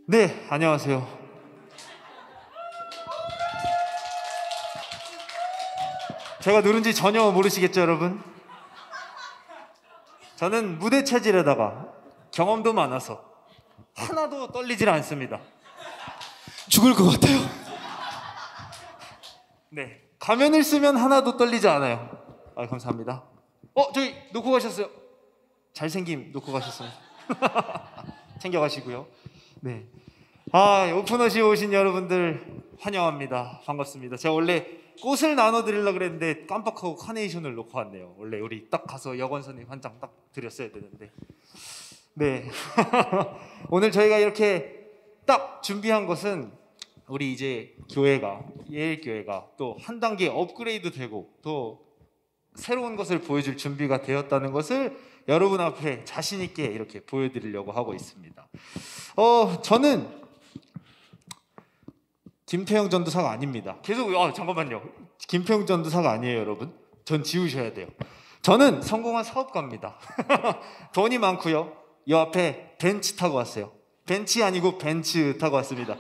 네, 안녕하세요. 제가 누군지 전혀 모르시겠죠, 여러분? 저는 무대 체질에다가 경험도 많아서 하나도 떨리질 않습니다. 죽을 것 같아요. 네, 가면을 쓰면 하나도 떨리지 않아요. 아, 감사합니다. 저기 놓고 가셨어요. 잘생김 놓고 가셨습니다. 챙겨가시고요. 네. 오픈허시에 오신 여러분들 환영합니다. 반갑습니다. 제가 원래 꽃을 나눠드리려고 그랬는데 깜빡하고 카네이션을 놓고 왔네요. 원래 우리 딱 가서 여권 선생님 한 장 딱 드렸어야 되는데. 네. 오늘 저희가 이렇게 딱 준비한 것은 우리 이제 교회가, 예일교회가 또 한 단계 업그레이드 되고 또 새로운 것을 보여줄 준비가 되었다는 것을 여러분 앞에 자신 있게 이렇게 보여드리려고 하고 있습니다. 저는 김태형 전도사가 아닙니다. 계속 잠깐만요. 김태형 전도사가 아니에요, 여러분. 전 지우셔야 돼요. 저는 성공한 사업가입니다. 돈이 많고요. 이 앞에 벤츠 타고 왔어요. 벤츠 아니고 벤츠 타고 왔습니다.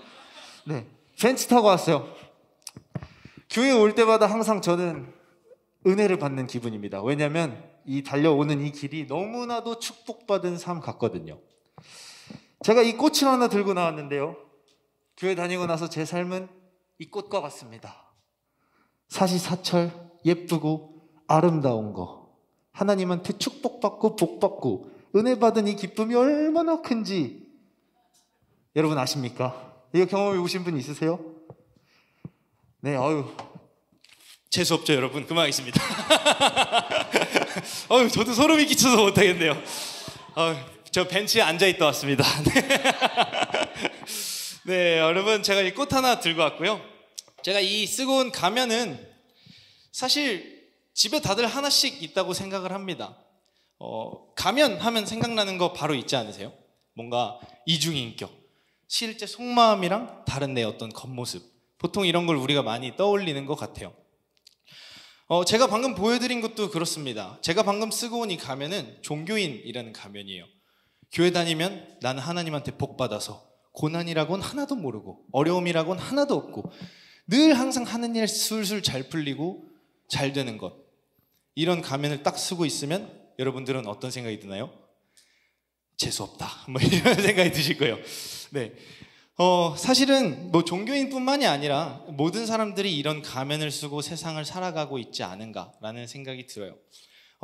네, 벤츠 타고 왔어요. 교회 올 때마다 항상 저는 은혜를 받는 기분입니다. 왜냐하면 이 달려오는 이 길이 너무나도 축복받은 삶 같거든요. 제가 이 꽃을 하나 들고 나왔는데요. 교회 다니고 나서 제 삶은 이 꽃과 같습니다. 사시사철 예쁘고 아름다운 거, 하나님한테 축복받고 복받고 은혜 받은 이 기쁨이 얼마나 큰지 여러분 아십니까? 이거 경험해 보신 분 있으세요? 네, 재수없죠, 여러분. 그만하겠습니다. 저도 소름이 끼쳐서 못하겠네요. 저 벤치에 앉아있다 왔습니다. 네, 여러분, 제가 이 꽃 하나 들고 왔고요. 제가 이 쓰고 온 가면은 사실 집에 다들 하나씩 있다고 생각을 합니다. 가면 하면 생각나는 거 바로 있지 않으세요? 뭔가 이중인격, 실제 속마음이랑 다른 내 어떤 겉모습, 보통 이런 걸 우리가 많이 떠올리는 것 같아요. 제가 방금 보여드린 것도 그렇습니다. 제가 방금 쓰고 온 이 가면은 종교인이라는 가면이에요. 교회 다니면 나는 하나님한테 복받아서 고난이라고는 하나도 모르고 어려움이라고는 하나도 없고 늘 항상 하는 일 술술 잘 풀리고 잘 되는 것, 이런 가면을 딱 쓰고 있으면 여러분들은 어떤 생각이 드나요? 재수없다, 뭐 이런 생각이 드실 거예요. 네. 사실은 뭐 종교인뿐만이 아니라 모든 사람들이 이런 가면을 쓰고 세상을 살아가고 있지 않은가라는 생각이 들어요.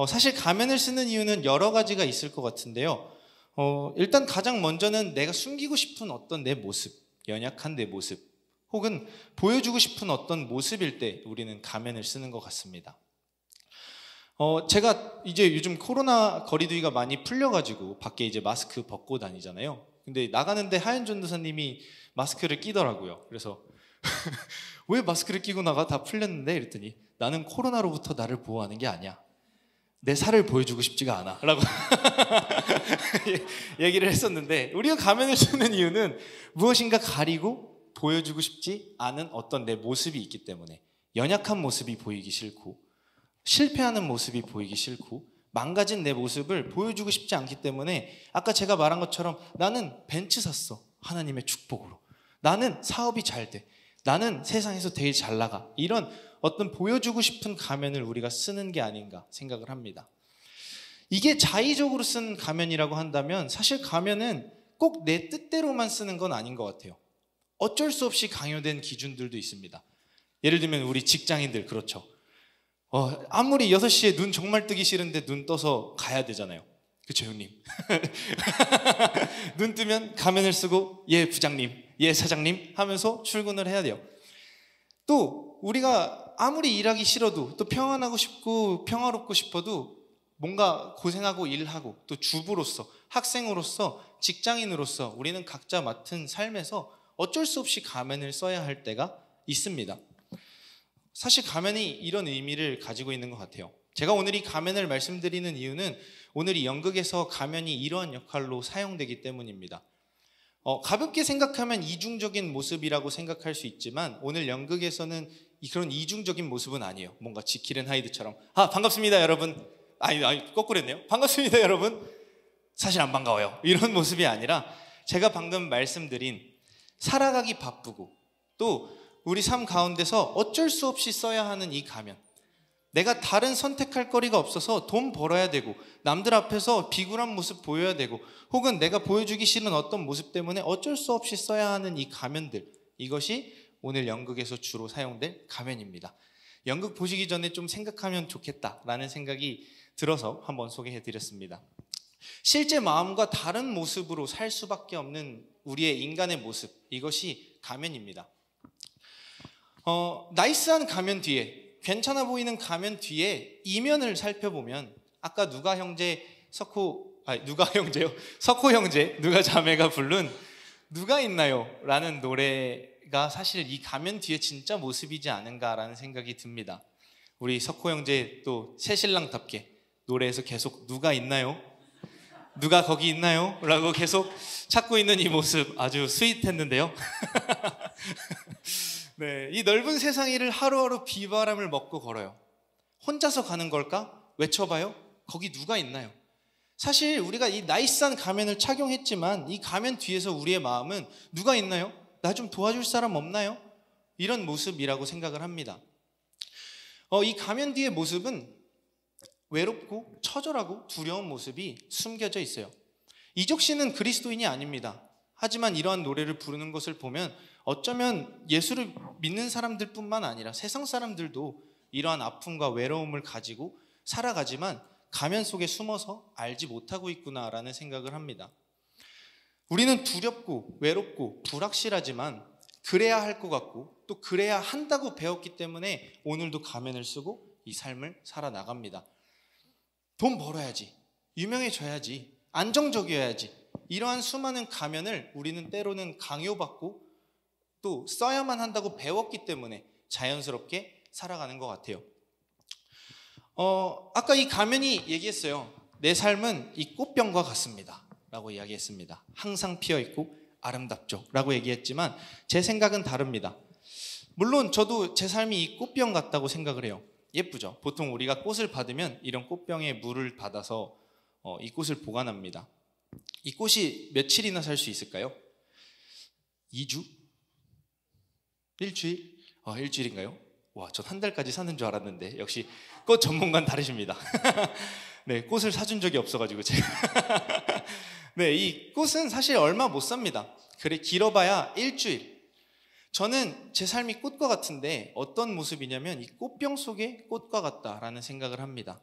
사실 가면을 쓰는 이유는 여러 가지가 있을 것 같은데요. 일단 가장 먼저는 내가 숨기고 싶은 어떤 내 모습, 연약한 내 모습, 혹은 보여주고 싶은 어떤 모습일 때 우리는 가면을 쓰는 것 같습니다. 제가 이제 요즘 코로나 거리두기가 많이 풀려가지고 밖에 이제 마스크 벗고 다니잖아요. 근데 나가는데 하연 전도사님이 마스크를 끼더라고요. 그래서 왜 마스크를 끼고 나가? 다 풀렸는데? 이랬더니 나는 코로나로부터 나를 보호하는 게 아니야. 내 살을 보여주고 싶지가 않아 라고 얘기를 했었는데, 우리가 가면을 쓰는 이유는 무엇인가 가리고 보여주고 싶지 않은 어떤 내 모습이 있기 때문에, 연약한 모습이 보이기 싫고 실패하는 모습이 보이기 싫고 망가진 내 모습을 보여주고 싶지 않기 때문에, 아까 제가 말한 것처럼 나는 벤츠 샀어, 하나님의 축복으로. 나는 사업이 잘 돼. 나는 세상에서 되게 잘 나가. 이런 어떤 보여주고 싶은 가면을 우리가 쓰는 게 아닌가 생각을 합니다. 이게 자의적으로 쓴 가면이라고 한다면 사실 가면은 꼭 내 뜻대로만 쓰는 건 아닌 것 같아요. 어쩔 수 없이 강요된 기준들도 있습니다. 예를 들면 우리 직장인들, 그렇죠. 아무리 6시에 눈 정말 뜨기 싫은데 눈 떠서 가야 되잖아요. 그쵸, 형님? 눈 뜨면 가면을 쓰고 예 부장님, 예 사장님 하면서 출근을 해야 돼요. 또 우리가 아무리 일하기 싫어도 또 평안하고 싶고 평화롭고 싶어도 뭔가 고생하고 일하고 또 주부로서, 학생으로서, 직장인으로서 우리는 각자 맡은 삶에서 어쩔 수 없이 가면을 써야 할 때가 있습니다. 사실 가면이 이런 의미를 가지고 있는 것 같아요. 제가 오늘 이 가면을 말씀드리는 이유는 오늘 이 연극에서 가면이 이러한 역할로 사용되기 때문입니다. 가볍게 생각하면 이중적인 모습이라고 생각할 수 있지만 오늘 연극에서는 그런 이중적인 모습은 아니에요. 뭔가 지킬 앤 하이드처럼 반갑습니다 여러분, 아니 거꾸로 했네요. 반갑습니다 여러분, 사실 안 반가워요, 이런 모습이 아니라 제가 방금 말씀드린 살아가기 바쁘고 또 우리 삶 가운데서 어쩔 수 없이 써야 하는 이 가면, 내가 다른 선택할 거리가 없어서 돈 벌어야 되고 남들 앞에서 비굴한 모습 보여야 되고 혹은 내가 보여주기 싫은 어떤 모습 때문에 어쩔 수 없이 써야 하는 이 가면들, 이것이 오늘 연극에서 주로 사용될 가면입니다. 연극 보시기 전에 좀 생각하면 좋겠다라는 생각이 들어서 한번 소개해드렸습니다. 실제 마음과 다른 모습으로 살 수밖에 없는 우리의 인간의 모습, 이것이 가면입니다. 나이스한 가면 뒤에, 괜찮아 보이는 가면 뒤에 이면을 살펴보면 아까 석호 형제, 누가 자매가 부른 누가 있나요? 라는 노래가 사실 이 가면 뒤에 진짜 모습이지 않은가라는 생각이 듭니다. 우리 석호 형제 또 새신랑답게 노래에서 계속 누가 있나요? 누가 거기 있나요? 라고 계속 찾고 있는 이 모습 아주 스윗했는데요. 네, 이 넓은 세상 위를 하루하루 비바람을 먹고 걸어요. 혼자서 가는 걸까? 외쳐봐요. 거기 누가 있나요? 사실 우리가 이 나이스한 가면을 착용했지만 이 가면 뒤에서 우리의 마음은 누가 있나요? 나 좀 도와줄 사람 없나요? 이런 모습이라고 생각을 합니다. 이 가면 뒤의 모습은 외롭고 처절하고 두려운 모습이 숨겨져 있어요. 이적 씨는 그리스도인이 아닙니다. 하지만 이러한 노래를 부르는 것을 보면 어쩌면 예수를 믿는 사람들 뿐만 아니라 세상 사람들도 이러한 아픔과 외로움을 가지고 살아가지만 가면 속에 숨어서 알지 못하고 있구나라는 생각을 합니다. 우리는 두렵고 외롭고 불확실하지만 그래야 할 것 같고 또 그래야 한다고 배웠기 때문에 오늘도 가면을 쓰고 이 삶을 살아나갑니다. 돈 벌어야지, 유명해져야지, 안정적이어야지, 이러한 수많은 가면을 우리는 때로는 강요받고 또 써야만 한다고 배웠기 때문에 자연스럽게 살아가는 것 같아요. 아까 이 가면이 얘기했어요. 내 삶은 이 꽃병과 같습니다 라고 이야기했습니다. 항상 피어있고 아름답죠 라고 얘기했지만 제 생각은 다릅니다. 물론 저도 제 삶이 이 꽃병 같다고 생각을 해요. 예쁘죠? 보통 우리가 꽃을 받으면 이런 꽃병에 물을 받아서 이 꽃을 보관합니다. 이 꽃이 며칠이나 살 수 있을까요? 2주? 일주일? 일주일인가요? 와, 전 한 달까지 사는 줄 알았는데 역시 꽃 전문가는 다르십니다. 네, 꽃을 사준 적이 없어가지고 제가 네, 이 꽃은 사실 얼마 못 삽니다. 그래 길어봐야 일주일. 저는 제 삶이 꽃과 같은데 어떤 모습이냐면 이 꽃병 속의 꽃과 같다라는 생각을 합니다.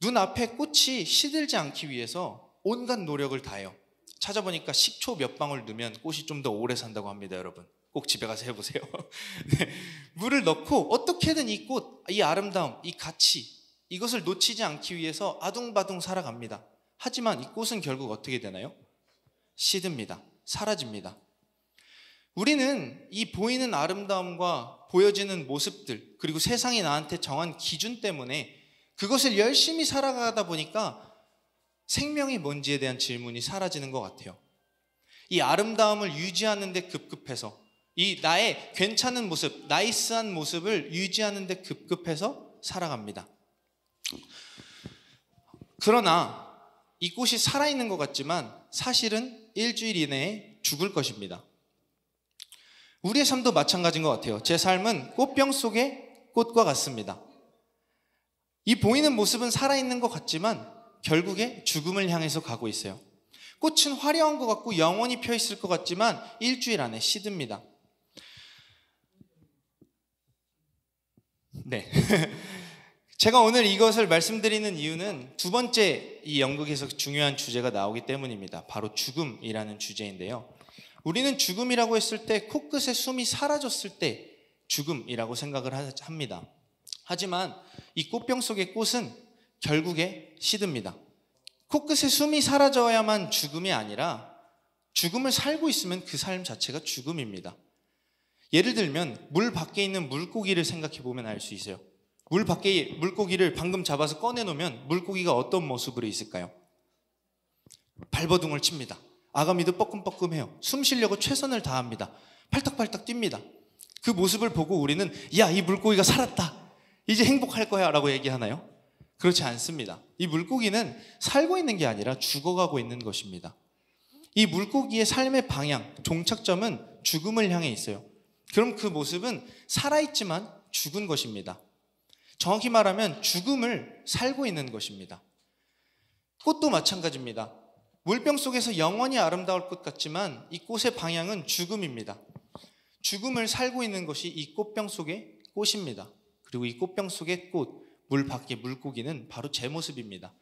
눈앞에 꽃이 시들지 않기 위해서 온갖 노력을 다해요. 찾아보니까 식초 몇 방울 넣으면 꽃이 좀 더 오래 산다고 합니다. 여러분 꼭 집에 가서 해보세요. 네, 물을 넣고 어떻게든 이 꽃, 이 아름다움, 이 가치, 이것을 놓치지 않기 위해서 아둥바둥 살아갑니다. 하지만 이 꽃은 결국 어떻게 되나요? 시듭니다. 사라집니다. 우리는 이 보이는 아름다움과 보여지는 모습들, 그리고 세상이 나한테 정한 기준 때문에 그것을 열심히 살아가다 보니까 생명이 뭔지에 대한 질문이 사라지는 것 같아요. 이 아름다움을 유지하는 데 급급해서, 이 나의 괜찮은 모습, 나이스한 모습을 유지하는 데 급급해서 살아갑니다. 그러나 이 꽃이 살아있는 것 같지만 사실은 일주일 이내에 죽을 것입니다. 우리의 삶도 마찬가지인 것 같아요. 제 삶은 꽃병 속의 꽃과 같습니다. 이 보이는 모습은 살아있는 것 같지만 결국에 죽음을 향해서 가고 있어요. 꽃은 화려한 것 같고 영원히 펴있을 것 같지만 일주일 안에 시듭니다. 네. 제가 오늘 이것을 말씀드리는 이유는 두 번째 이 연극에서 중요한 주제가 나오기 때문입니다. 바로 죽음이라는 주제인데요. 우리는 죽음이라고 했을 때 코끝에 숨이 사라졌을 때 죽음이라고 생각을 합니다. 하지만 이 꽃병 속의 꽃은 결국에 시듭니다. 코끝에 숨이 사라져야만 죽음이 아니라 죽음을 살고 있으면 그 삶 자체가 죽음입니다. 예를 들면 물 밖에 있는 물고기를 생각해 보면 알 수 있어요. 물 밖에 물고기를 방금 잡아서 꺼내놓으면 물고기가 어떤 모습으로 있을까요? 발버둥을 칩니다. 아가미도 뻐끔뻐끔해요. 숨 쉬려고 최선을 다합니다. 팔딱팔딱 뜁니다. 그 모습을 보고 우리는 야, 이 물고기가 살았다, 이제 행복할 거야 라고 얘기하나요? 그렇지 않습니다. 이 물고기는 살고 있는 게 아니라 죽어가고 있는 것입니다. 이 물고기의 삶의 방향, 종착점은 죽음을 향해 있어요. 그럼 그 모습은 살아있지만 죽은 것입니다. 정확히 말하면 죽음을 살고 있는 것입니다. 꽃도 마찬가지입니다. 물병 속에서 영원히 아름다울 것 같지만 이 꽃의 방향은 죽음입니다. 죽음을 살고 있는 것이 이 꽃병 속의 꽃입니다. 그리고 이 꽃병 속의 꽃, 물 밖의 물고기는 바로 제 모습입니다.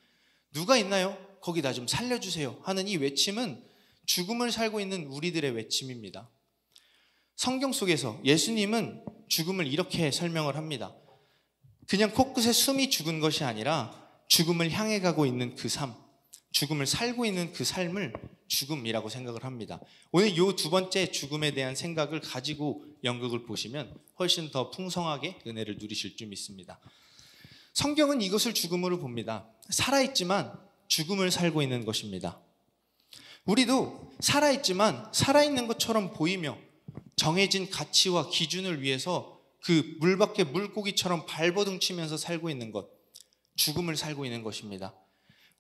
누가 있나요? 거기 나 좀 살려주세요 하는 이 외침은 죽음을 살고 있는 우리들의 외침입니다. 성경 속에서 예수님은 죽음을 이렇게 설명을 합니다. 그냥 코끝에 숨이 죽은 것이 아니라 죽음을 향해 가고 있는 그 삶, 죽음을 살고 있는 그 삶을 죽음이라고 생각을 합니다. 오늘 이 두 번째 죽음에 대한 생각을 가지고 연극을 보시면 훨씬 더 풍성하게 은혜를 누리실 줄 믿습니다. 성경은 이것을 죽음으로 봅니다. 살아있지만 죽음을 살고 있는 것입니다. 우리도 살아있지만 살아있는 것처럼 보이며 정해진 가치와 기준을 위해서 그 물 밖의 물고기처럼 발버둥 치면서 살고 있는 것, 죽음을 살고 있는 것입니다.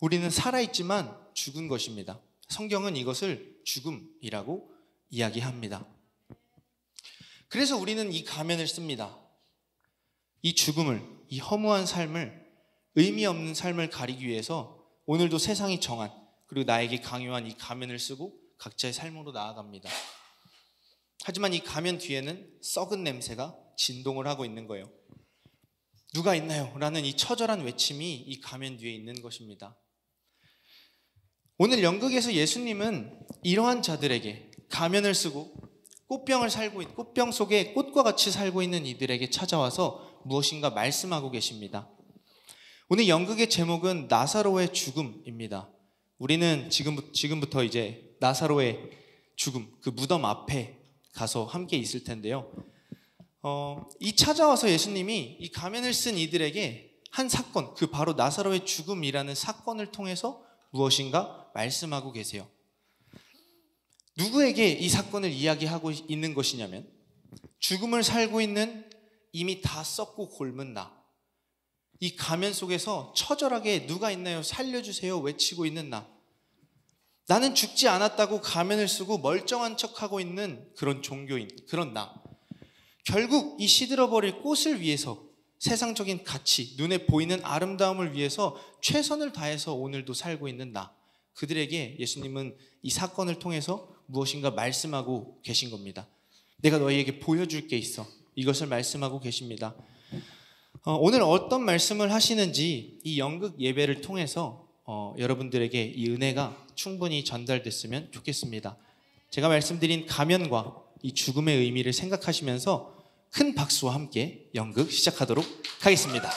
우리는 살아있지만 죽은 것입니다. 성경은 이것을 죽음이라고 이야기합니다. 그래서 우리는 이 가면을 씁니다. 이 죽음을, 이 허무한 삶을, 의미 없는 삶을 가리기 위해서 오늘도 세상이 정한, 그리고 나에게 강요한 이 가면을 쓰고 각자의 삶으로 나아갑니다. 하지만 이 가면 뒤에는 썩은 냄새가 진동을 하고 있는 거예요. 누가 있나요? 라는 이 처절한 외침이 이 가면 뒤에 있는 것입니다. 오늘 연극에서 예수님은 이러한 자들에게 가면을 쓰고 꽃병 속에 꽃과 같이 살고 있는 이들에게 찾아와서 무엇인가 말씀하고 계십니다. 오늘 연극의 제목은 나사로의 죽음입니다. 우리는 지금부터 이제 나사로의 죽음, 그 무덤 앞에 가서 함께 있을 텐데요. 이 찾아와서 예수님이 이 가면을 쓴 이들에게 한 사건, 그 바로 나사로의 죽음이라는 사건을 통해서 무엇인가 말씀하고 계세요. 누구에게 이 사건을 이야기하고 있는 것이냐면 죽음을 살고 있는 이미 다 썩고 곪은 나, 이 가면 속에서 처절하게 누가 있나요? 살려주세요 외치고 있는 나, 나는 죽지 않았다고 가면을 쓰고 멀쩡한 척하고 있는 그런 종교인, 그런 나, 결국 이 시들어버릴 꽃을 위해서 세상적인 가치, 눈에 보이는 아름다움을 위해서 최선을 다해서 오늘도 살고 있는 나, 그들에게 예수님은 이 사건을 통해서 무엇인가 말씀하고 계신 겁니다. 내가 너희에게 보여줄 게 있어, 이것을 말씀하고 계십니다. 오늘 어떤 말씀을 하시는지 이 연극 예배를 통해서 여러분들에게 이 은혜가 충분히 전달됐으면 좋겠습니다. 제가 말씀드린 가면과 이 죽음의 의미를 생각하시면서 큰 박수와 함께 연극 시작하도록 하겠습니다.